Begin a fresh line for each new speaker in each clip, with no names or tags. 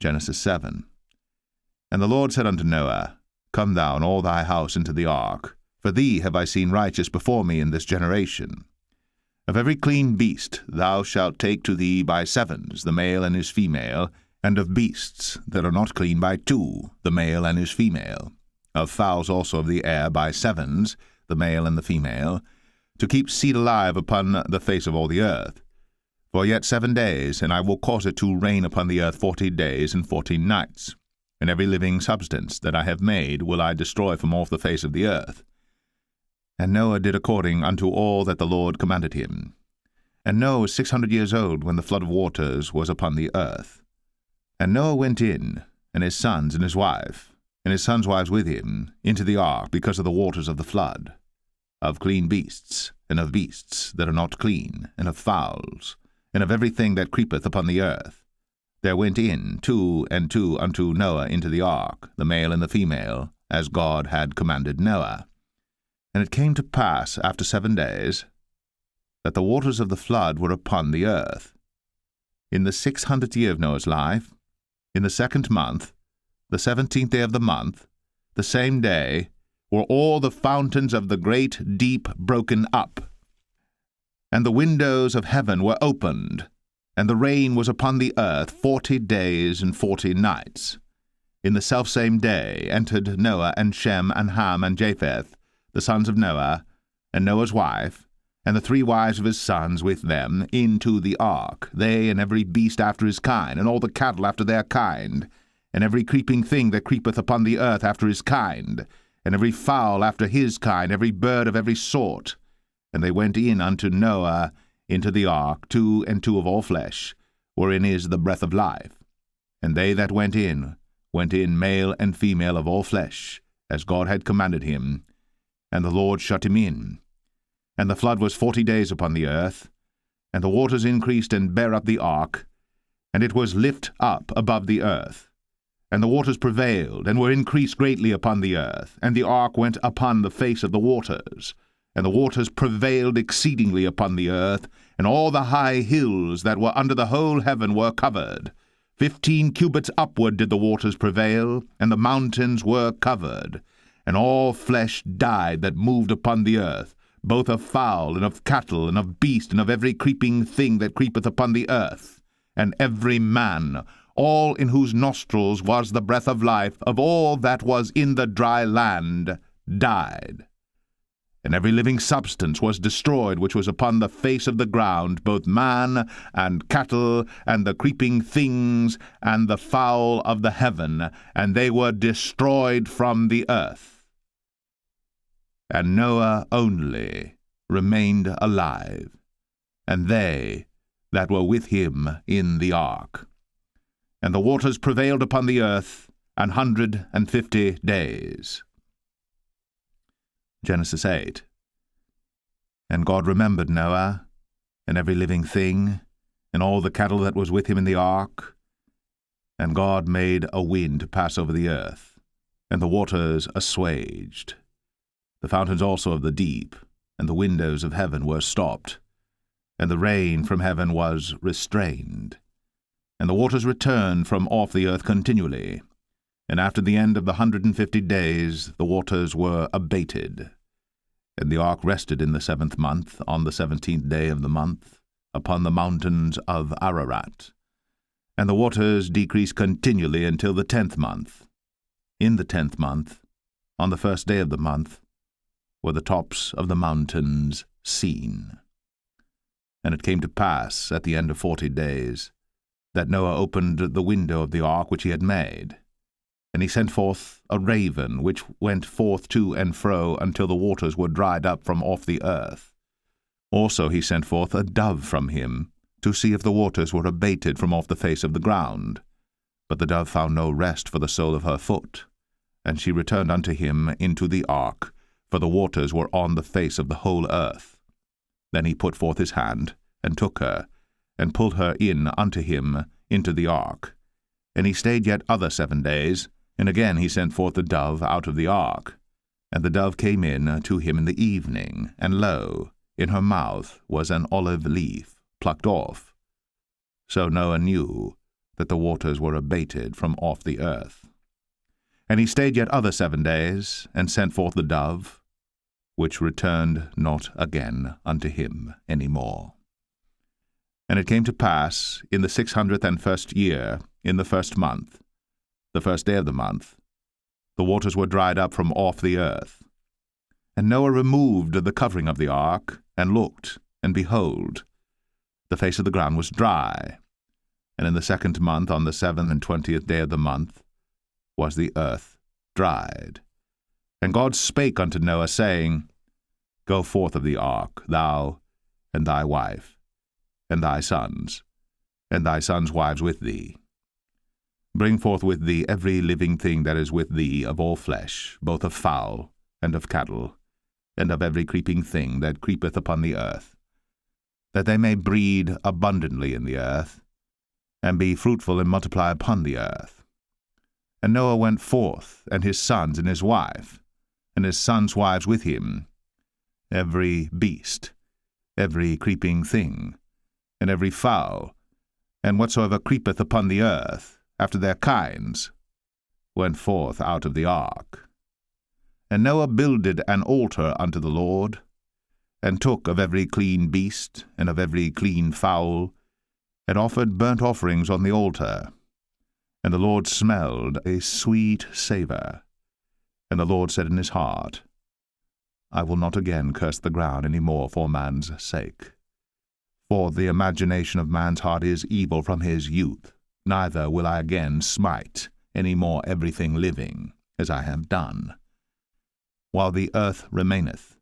Genesis 7. And the Lord said unto Noah, Come thou and all thy house into the ark, for thee have I seen righteous before me in this generation. Of every clean beast thou shalt take to thee by sevens, the male and his female, and of beasts that are not clean by two, the male and his female. Of fowls also of the air by sevens, the male and the female, to keep seed alive upon the face of all the earth. For yet 7 days, and I will cause it to rain upon the earth 40 days and 14 nights. And every living substance that I have made will I destroy from off the face of the earth. And Noah did according unto all that the Lord commanded him. And Noah was 600 years old when the flood of waters was upon the earth. And Noah went in, and his sons and his wife, and his sons' wives with him, into the ark because of the waters of the flood, of clean beasts, and of beasts that are not clean, and of fowls, and of everything that creepeth upon the earth. There went in 2 and 2 unto Noah into the ark, the male and the female, as God had commanded Noah. And it came to pass after 7 days, that the waters of the flood were upon the earth. In the 600th year of Noah's life, in the 2nd month, the 17th day of the month, the same day, were all the fountains of the great deep broken up, and the windows of heaven were opened, and the rain was upon the earth 40 days and 40 nights. In the selfsame day entered Noah and Shem and Ham and Japheth, the sons of Noah, and Noah's wife, and the 3 wives of his sons with them, into the ark, they and every beast after his kind, and all the cattle after their kind, and every creeping thing that creepeth upon the earth after his kind, and every fowl after his kind, every bird of every sort. And they went in unto Noah into the ark, 2 and 2 of all flesh, wherein is the breath of life. And they that went in male and female of all flesh, as God had commanded him. And the Lord shut him in. And the flood was 40 days upon the earth, and the waters increased and bare up the ark, and it was lift up above the earth. And the waters prevailed, and were increased greatly upon the earth, and the ark went upon the face of the waters. And the waters prevailed exceedingly upon the earth, and all the high hills that were under the whole heaven were covered. 15 cubits upward did the waters prevail, and the mountains were covered. And all flesh died that moved upon the earth, both of fowl, and of cattle, and of beast, and of every creeping thing that creepeth upon the earth. And every man, all in whose nostrils was the breath of life, of all that was in the dry land, died. And every living substance was destroyed which was upon the face of the ground, both man and cattle, and the creeping things, and the fowl of the heaven, and they were destroyed from the earth. And Noah only remained alive, and they that were with him in the ark. And the waters prevailed upon the earth 150 days. Genesis 8. And God remembered Noah, and every living thing, and all the cattle that was with him in the ark. And God made a wind to pass over the earth, and the waters assuaged. The fountains also of the deep, and the windows of heaven were stopped, and the rain from heaven was restrained. And the waters returned from off the earth continually. And after the end of the 150 days, the waters were abated. And the ark rested in the 7th month, on the 17th day of the month, upon the mountains of Ararat. And the waters decreased continually until the 10th month. In the 10th month, on the 1st day of the month, were the tops of the mountains seen. And it came to pass, at the end of 40 days, that Noah opened the window of the ark which he had made. And he sent forth a raven, which went forth to and fro until the waters were dried up from off the earth. Also he sent forth a dove from him, to see if the waters were abated from off the face of the ground. But the dove found no rest for the sole of her foot. And she returned unto him into the ark, for the waters were on the face of the whole earth. Then he put forth his hand, and took her, and pulled her in unto him into the ark. And he stayed yet other 7 days, and again he sent forth the dove out of the ark. And the dove came in to him in the evening, and lo, in her mouth was an olive leaf plucked off. So Noah knew that the waters were abated from off the earth. And he stayed yet other 7 days, and sent forth the dove, which returned not again unto him any more. And it came to pass, in the 601st year, in the 1st month, the 1st day of the month, the waters were dried up from off the earth. And Noah removed the covering of the ark, and looked, and behold, the face of the ground was dry. And in the 2nd month, on the 27th day of the month, was the earth dried. And God spake unto Noah, saying, Go forth of the ark, thou, and thy wife, and thy sons wives with thee. Bring forth with thee every living thing that is with thee of all flesh, both of fowl, and of cattle, and of every creeping thing that creepeth upon the earth, that they may breed abundantly in the earth, and be fruitful and multiply upon the earth. And Noah went forth, and his sons and his wife, and his sons' wives with him, every beast, every creeping thing, and every fowl, and whatsoever creepeth upon the earth, after their kinds, went forth out of the ark. And Noah builded an altar unto the Lord, and took of every clean beast, and of every clean fowl, and offered burnt offerings on the altar. And the Lord smelled a sweet savour. And the Lord said in his heart, I will not again curse the ground any more for man's sake. For the imagination of man's heart is evil from his youth, neither will I again smite any more everything living, as I have done. While the earth remaineth,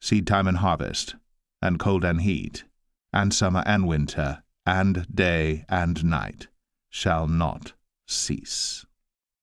seed time and harvest, and cold and heat, and summer and winter, and day and night, shall not cease.